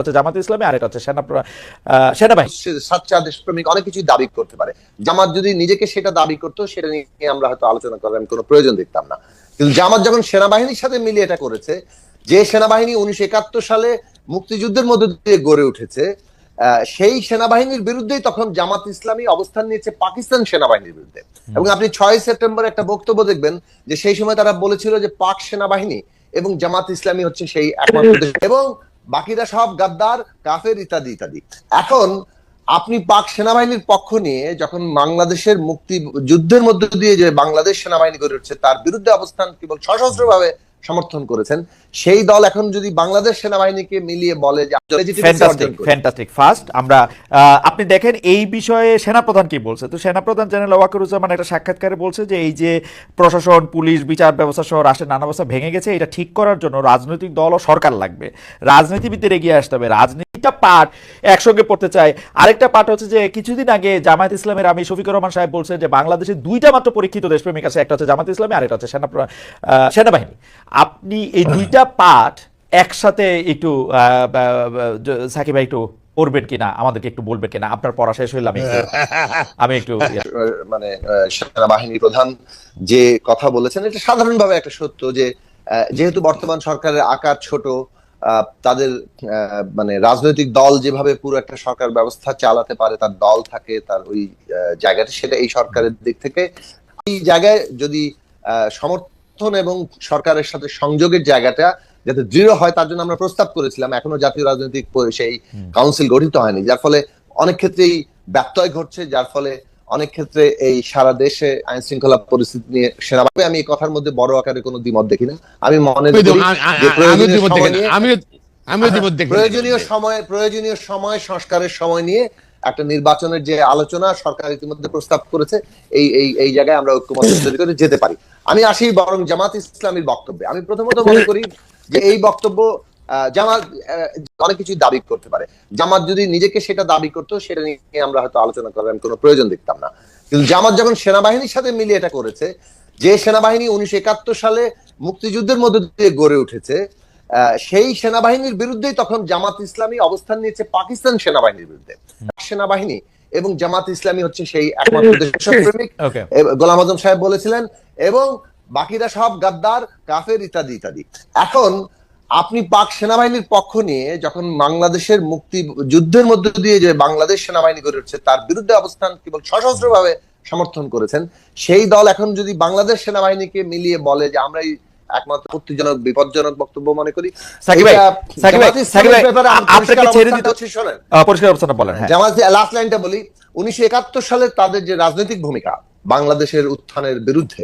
হচ্ছে জামাত ইসলামী আর এটা হচ্ছে সেনাবাহিনী। সাচ্চা দেশপ্রেমিক অনেক কিছু দাবি করতে পারে। জামাত যদি নিজেকে সেটা দাবি করতো সেটা নিয়ে আমরা হয়তো আলোচনা করার কোনো প্রয়োজন দেখতাম না, কিন্তু জামাত যখন সেনাবাহিনীর সাথে মিলিয়ে এটা করেছে, যে সেনাবাহিনী 1971 সালে মুক্তিযুদ্ধের মধ্যে দিয়ে গড়ে উঠেছে, সেই সেনাবাহিনীর বিরুদ্ধেই তখন জামাত ইসলামী অবস্থান নিয়েছে পাকিস্তান সেনাবাহিনীর বিরুদ্ধে। এবং আপনি 6 সেপ্টেম্বর একটা বক্তব্য দেখবেন যে সেই সময় তারা বলেছিল যে পাক সেনাবাহিনী এবং জামাত ইসলামী হচ্ছে সেই একমাত্র দেশ এবং বাকিরা সব গাদ্দার, কাফের ইত্যাদি ইত্যাদি। এখন আপনি পাক সেনাবাহিনীর পক্ষ নিয়ে যখন বাংলাদেশের মুক্তি যুদ্ধের মধ্যে দিয়ে যে বাংলাদেশ সেনাবাহিনী গড়ে উঠছে তার বিরুদ্ধে অবস্থান কেবল সশস্ত্রভাবে সমর্থন করেছেন, সেই দল এখন যদি বাংলাদেশ সেনাবাহিনীকে মিলিয়ে বলে যে ফ্যান্টাস্টিক। ফার্স্ট আমরা আপনি দেখেন এই বিষয়ে সেনাপ্রধান কি বলছে। তো সেনাপ্রধান জেনারেল ওয়াকারুজ্জামান একটা সাক্ষাৎকারে বলছে যে এই যে প্রশাসন, পুলিশ, বিচার ব্যবস্থা সহ রাষ্ট্রের নানা ব্যবস্থা ভেঙে গেছে, এটা ঠিক করার জন্য রাজনৈতিক দল ও সরকার লাগবে, রাজনীতিবিদদের এগিয়ে আসতে হবে। রাজনীতিটা পার্ট একসঙ্গে পড়তে চায়। আরেকটা পার্ট হচ্ছে যে কিছুদিন আগে জামায়াত ইসলামের আমি শফিকুর রহমান সাহেব বলছেন যে বাংলাদেশে দুইটা মাত্র পরীক্ষিত দেশপ্রেমিক আছে, একটা হচ্ছে জামায়াত ইসলামী আর এটা হচ্ছে সেনাবাহিনী। আপনি এই দুইটা পার্ট একসাথে একটু সাকিব ভাই একটু পড়বেন কিনা, আমাদেরকে একটু বলবেন কিনা? আপনার পড়া শেষ হইলে আমি একটু মানে সেনাবাহিনী প্রধান যে কথা বলেছেন এটা সাধারণভাবে একটা সত্য যে যেহেতু বর্তমান সরকারের আকার ছোট, তাদের মানে রাজনৈতিক দল যেভাবে পুরো একটা সরকার ব্যবস্থা চালাতে পারে, তার দল থাকে, তার ওই জায়গাটা, সেটা এই সরকারের দিক থেকে এই জায়গায় যদি সমর্থন এবং সরকারের সাথে সংযোগের জায়গাটা যাতে দৃঢ় হয় তার জন্য আমরা প্রস্তাব করেছিলাম। এখনো জাতীয় রাজনৈতিক সেই কাউন্সিল গঠিত হয়নি, যার ফলে অনেক ক্ষেত্রেই ব্যত্যয় ঘটছে, যার ফলে অনেক ক্ষেত্রে এই সারা দেশে আইন শৃঙ্খলা পরিস্থিতি নিয়ে সেনাবাহিনী, আমি এই কথার মধ্যে বড় আকারে কোনো দ্বিমত দেখি না। আমি মনে করি প্রয়োজনীয় সময় সংস্কারের সময় নিয়ে একটা নির্বাচনের যে আলোচনা সরকার ইতিমধ্যে প্রস্তাব করেছে, এই জায়গায় আমরা ঐক্যমত তৈরি করে যেতে পারি। আমি আসি বরং জামাত ইসলামীর বক্তব্যে। আমি প্রথমত মনে করি যে এই বক্তব্য জামাত অনেক কিছু দাবি করতে পারে। জামাত যদি নিজেকে সেটা দাবি করতো সেটা নিয়ে আমরা হয়তো আলোচনা করার কোনো প্রয়োজন দেখতাম না, কিন্তু জামাত যখন সেনাবাহিনীর সাথে মিলিয়ে এটা করেছে, যে সেনাবাহিনী 1971 সালে মুক্তিযুদ্ধের মধ্যে দিয়ে গড়ে উঠেছে, সেই সেনাবাহিনীর বিরুদ্ধেই তখন জামাত ইসলামী অবস্থান নিয়েছে পাকিস্তান সেনাবাহিনীর বিরুদ্ধে। সেনাবাহিনী এবং জামাত ইসলামী হচ্ছে সেই একমাত্র দেশপ্রেমিক, গোলাম আজম সাহেব বলেছিলেন, এবং বাকিরা সব গাদ্দার, কাফের ইত্যাদি ইত্যাদি। এখন আপনি পাক সেনাবাহিনীর পক্ষ নিয়ে যখন বাংলাদেশের মুক্তি যুদ্ধের মধ্যে দিয়ে যে বাংলাদেশ সেনাবাহিনী গড়ে উঠছে তার বিরুদ্ধে অবস্থান কেবল সশস্ত্রভাবে সমর্থন করেছেন, সেই দল এখন যদি বাংলাদেশ সেনাবাহিনীকে মিলিয়ে বলে যে আমরা একমাত্র আপত্তিজনক, বিপজ্জনক বক্তব্য মনে করি। লাস্ট লাইনটা বলি, 1971 সালে তাদের যে রাজনৈতিক ভূমিকা বাংলাদেশের উত্থানের বিরুদ্ধে,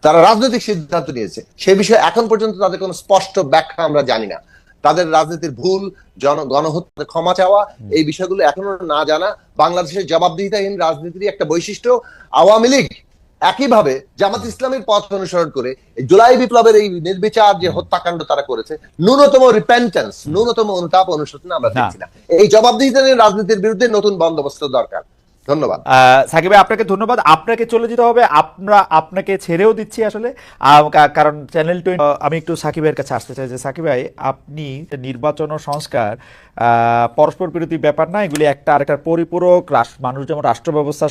তারা রাজনৈতিক সিদ্ধান্ত নিয়েছে, সে বিষয়ে এখন পর্যন্ত তাদের কোনো স্পষ্ট ব্যাখ্যা আমরা জানি না। তাদের রাজনীতির ভুল, গণহত্যা ক্ষমা চাওয়া, এই বিষয়গুলো এখনো না জানা। বাংলাদেশের জবাবদিহিতাহীন রাজনীতির একটা বৈশিষ্ট্য। আওয়ামী লীগ একইভাবে জামাত ইসলামের পথ অনুসরণ করে জুলাই বিপ্লবের এই নির্বিচার যে হত্যাকাণ্ড তারা করেছে, ন্যূনতম রিপেন্টেন্স, ন্যূনতম অনুতাপ অনুশোচনা আমরা দেখছি না। এই জবাবদিহিতাহীন রাজনীতির বিরুদ্ধে নতুন বন্দোবস্ত দরকার। ধন্যবাদ সাকিব ভাই, আপনাকে ধন্যবাদ। আপনাকে চলে যেতে হবে, আপনাকে ছেড়েও দিচ্ছি আসলে, কারণ চ্যানেল 20। আমি একটু সাকিবের কাছে আসতে চাই যে সাকিব ভাই, আপনি নির্বাচন ও সংস্কার পরস্পর বিরোধী ব্যাপার না, এগুলি একটা আরেকটার পরিপূরক। মানুষ যেমন রাষ্ট্র ব্যবস্থা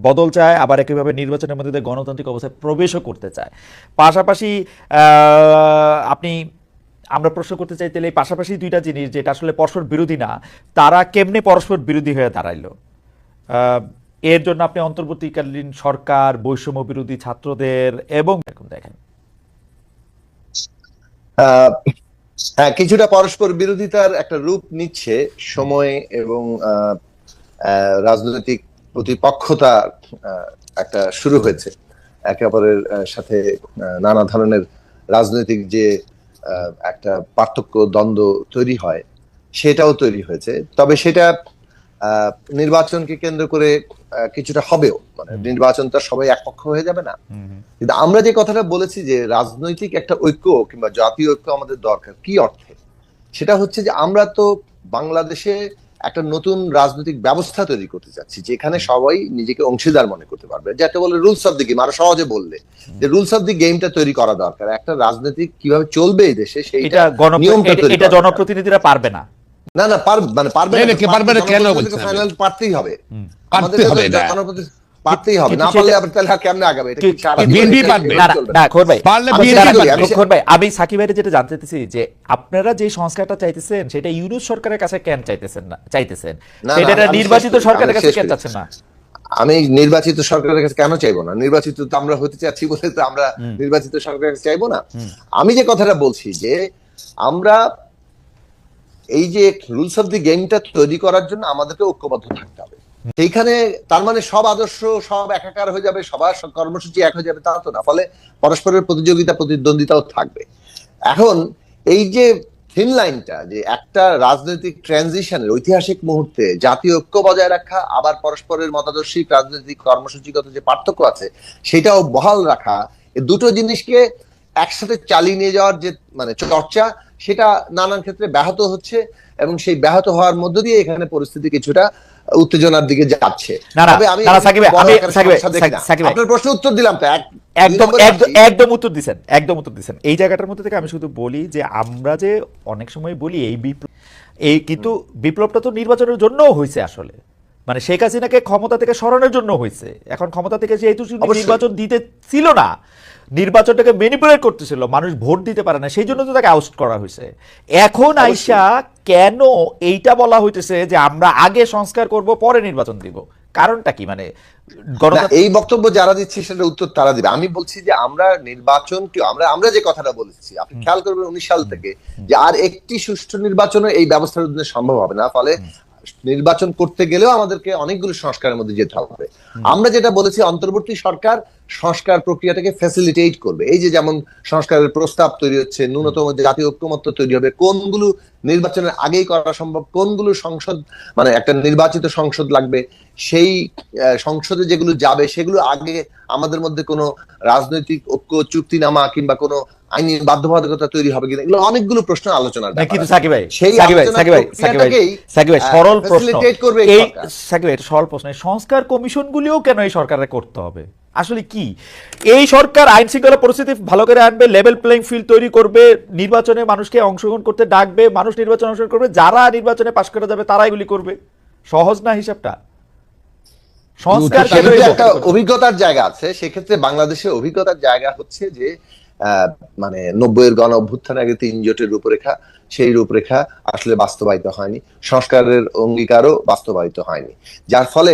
বদল চায়, আবার একইভাবে নির্বাচনের মধ্যে গণতান্ত্রিক অবস্থায় প্রবেশও করতে চায়। পাশাপাশি আমরা প্রশ্ন করতে চাই তাহলে এই পাশাপাশি দুইটা জিনিস যেটা আসলে পরস্পর বিরোধী না, তারা কেমনে পরস্পর বিরোধী হয়ে দাঁড়াইলো? এর জন্য আপনি অন্তর্বর্তীকালীন সরকার, বৈষম্য বিরোধী ছাত্রদের এবং দেখেন কিছুটা পরস্পর বিরোধিতার একটা রূপ নিচ্ছে সময় এবং রাজনৈতিক প্রতিপক্ষতা একটা শুরু হয়েছে। একে অপরের সাথে নানা ধরনের রাজনৈতিক যে একটা পার্থক্য, দ্বন্দ্ব তৈরি হয়, সেটাও তৈরি হয়েছে। তবে সেটা নির্বাচনকে কেন্দ্র করে কিছুটা হবেও, মানে নির্বাচন তো সবাই একপক্ষ হয়ে যাবে না। কিন্তু আমরা যে কথাটা বলেছি যে রাজনৈতিক একটা ঐক্য কিংবা জাতীয় ঐক্য আমাদের দরকার, কি অর্থে? সেটা হচ্ছে যে আমরা তো বাংলাদেশে একটা নতুন রাজনৈতিক ব্যবস্থা তৈরি করতে চাচ্ছি, যেখানে সবাই নিজেকে অংশীদার মনে করতে পারবে, যাকে বলে রুলস অফ দি গেম। আরো সহজে বললে যে রুলস অফ দি গেমটা তৈরি করা দরকার। একটা রাজনীতি কিভাবে চলবে এই দেশে সেইটা নিয়মটা তৈরি, এটা জনপ্রতিনিধিরা পারবে না। না না মানে পারবে না, না, কে পারবে না কেন বলছেন? ফাইনাল পারতেই হবে, পারতে হবে এটা। পারতেই হবে, না পারলে আবার তাহলে কেমনে আগাবে? এটা কি সারা বিএনপি পারবে? না না খোর ভাই, পারলে আমি বিএনপি দাঁড়ান, পারবে। খোর ভাই, আমি সাকিব ভাইয়ের যেটা জানতে চাইতেছি যে আপনারা যে সংস্কারটা চাইতেছেন সেটা ইউনূস সরকারের কাছে কেন চাইতেছেন, না, সেটা আমি নির্বাচিত শেষ করি, সরকারের আমি কাছে শেষ কেন করি। চাচ্ছেন না? আমি নির্বাচিত সরকারের কাছে কেন চাইবো না? নির্বাচিত তো আমরা হতে চাচ্ছি বলে তো আমরা নির্বাচিত সরকারের কাছে চাইবো না। আমি যে কথাটা বলছি যে আমরা এই যে রুলস অফ দি গেমটা তৈরি করার জন্য আমাদেরকে ঐক্যবদ্ধ থাকতে হবে। সেইখানে তার মানে সব আদর্শ সব একাকার হয়ে যাবে, সবার কর্মসূচি এক হয়ে যাবে তা তো না। ফলে পরস্পরের প্রতিযোগিতা প্রতিদ্বন্দ্বিতাও থাকবে। এখন এই যে থিন লাইনটা, যে একটা রাজনৈতিক ট্রানজিশনের ঐতিহাসিক মুহূর্তে জাতীয় ঐক্য বজায় রাখা, আবার পরস্পরের মতাদর্শিক রাজনৈতিক কর্মসূচিগত যে পার্থক্য আছে সেটাও বহাল রাখা, এই দুটো জিনিসকে একসাথে চালিয়ে নিয়ে যাওয়ার যে মানে চর্চা, সেটা নানান ক্ষেত্রে ব্যাহত হচ্ছে এবং সেই ব্যাহত হওয়ার মধ্য দিয়ে এখানে পরিস্থিতি কিছুটা উত্তেজনার দিকে যাচ্ছে। তবে আমি আপনার প্রশ্ন উত্তর দিলাম তো, একদম উত্তর দিচ্ছেন, একদম উত্তর দিচ্ছেন। এই জায়গাটার মধ্যে থেকে আমি শুধু বলি যে আমরা যে অনেক সময় বলি এই কিন্তু বিপ্লবটা তো নির্বাচনের জন্যও হয়েছে আসলে, মানে শেখ হাসিনাকে ক্ষমতা থেকে সরানোর জন্য হয়েছে। এখন ক্ষমতা থেকে যেহেতু নির্বাচন দিতে ছিল না, নির্বাচনটাকে ম্যানিপুলেট করতেছিল, মানুষ ভোট দিতে পারে না, সেই জন্য তো তাকে আউট করা হয়েছে। এখন আইসা কেন এইটা বলা হইতেছে যে আমরা আগে সংস্কার করব পরে নির্বাচন দিব? কারণটা কি? মানে এই বক্তব্য যারা দিচ্ছে সেটা উত্তর তারা দিবে। আমি বলছি যে আমরা নির্বাচনকে আমরা যে কথাটা বলেছি, আপনি খেয়াল করবেন 19 সাল থেকে যে আর একটি সুষ্ঠু নির্বাচনে এই ব্যবস্থার অধীনে সম্ভব হবে না। ফলে নির্বাচন করতে গেলেও আমাদেরকে অনেকগুলো সংস্কারের মধ্যে যেতে হবে। আমরা যেটা বলেছি, অন্তর্বর্তী সরকার সংস্কার প্রক্রিয়াটাকে ফ্যাসিলিটেট করবে। এই যে যেমন সংস্কারের প্রস্তাব তৈরি হচ্ছে, ন্যূনতম জাতীয় ঐক্যমত্য তৈরি হবে, কোনগুলো নির্বাচনের আগেই করা সম্ভব, কোনগুলো সংসদ মানে একটা নির্বাচিত সংসদ লাগবে, সেই সংসদে যেগুলো যাবে সেগুলো আগে আমাদের মধ্যে কোনো রাজনৈতিক ঐক্য চুক্তিনামা কিংবা কোনো আইনি বাধ্যবাধকতা তৈরি হবে কিনা, এগুলো অনেকগুলো প্রশ্ন আলোচনার ব্যাপার। কিন্তু সাকিব ভাই, সেই সরল প্রশ্ন, সাকিব ভাই সরল প্রশ্ন, সংস্কার কমিশনগুলিও কেন এই সরকারের করতে হবে? আসলে কি এই সরকার আইন শৃঙ্খলা পরিস্থিতি ভালো করে আনবে, লেভেল প্লেইং ফিল্ড তৈরি করবে, নির্বাচনে মানুষকে অংশগ্রহণ করতে ডাকবে, মানুষ নির্বাচনে অংশগ্রহণ করবে, যারা নির্বাচনে পাশ করে যাবে তারা এগুলি করবে? সহজ না হিসাবটা? সংস্কার একটা অভিজ্ঞতার জায়গা আছে, সেক্ষেত্রে বাংলাদেশের অভিজ্ঞতার জায়গা হচ্ছে যে মানে 90-এর গণ অভ্যুত্থানের আগে 3 জোটের রূপরেখা, সেই রূপরেখা আসলে বাস্তবায়িত হয়নি, সংস্কারের অঙ্গীকারও বাস্তবায়িত হয়নি। যার ফলে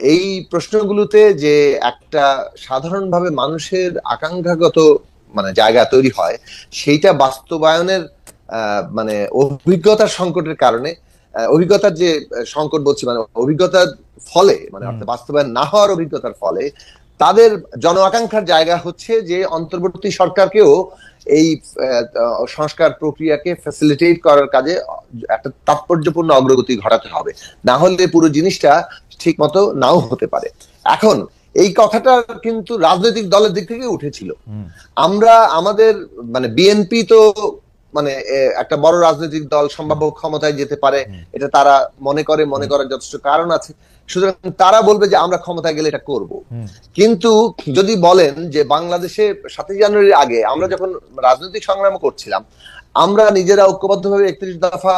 এই প্রশ্নগুলোতে যে একটা সাধারণভাবে মানুষের আকাঙ্ক্ষাগত মানে জায়গা তৈরি হয়, সেইটা বাস্তবায়নের মানে অভিজ্ঞতার সংকটের কারণে, অভিজ্ঞতার যে সংকট বলছি মানে অভিজ্ঞতার ফলে, মানে অর্থাৎ বাস্তবায়ন না হওয়ার অভিজ্ঞতার ফলে তাদের জন আকাঙ্ক্ষার জায়গা হচ্ছে যে অন্তর্বর্তী সরকারকেও এই সংস্কার প্রক্রিয়াকে ফ্যাসিলিটেট করার কাজে একটা তাৎপর্যপূর্ণ অগ্রগতি ঘটাতে হবে, না হলে পুরো জিনিসটা ঠিক মতো নাও হতে পারে। এখন এই কথাটা কিন্তু রাজনৈতিক দলের দিক থেকে উঠেছিল। আমরা আমাদের মানে বিএনপি তো মানে একটা বড় রাজনৈতিক দল, সম্ভাব্য ক্ষমতায় যেতে পারে, এটা তারা মনে করার যথেষ্ট কারণ আছে। সুতরাং তারা বলবে যে আমরা ক্ষমতায় গেলে এটা করব। কিন্তু যদি বলেন যে বাংলাদেশে 7 জানুয়ারির আগে আমরা যখন রাজনৈতিক সংগ্রাম করছিলাম, আমরা নিজেরা ঐক্যবদ্ধভাবে 31 দফা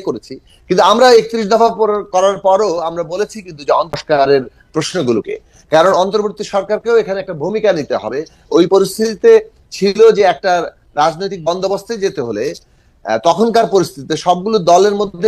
করেছি, কিন্তু আমরা 31 দফা করার পরও আমরা বলেছি কিন্তু যে সংস্কারের প্রশ্নগুলোকে, কারণ অন্তর্বর্তী সরকারকেও এখানে একটা ভূমিকা নিতে হবে। ওই পরিস্থিতিতে ছিল যে একটা রাজনৈতিক বন্দোবস্তে যেতে হলে তখনকার পরিস্থিতিতে সবগুলো দলের মধ্যে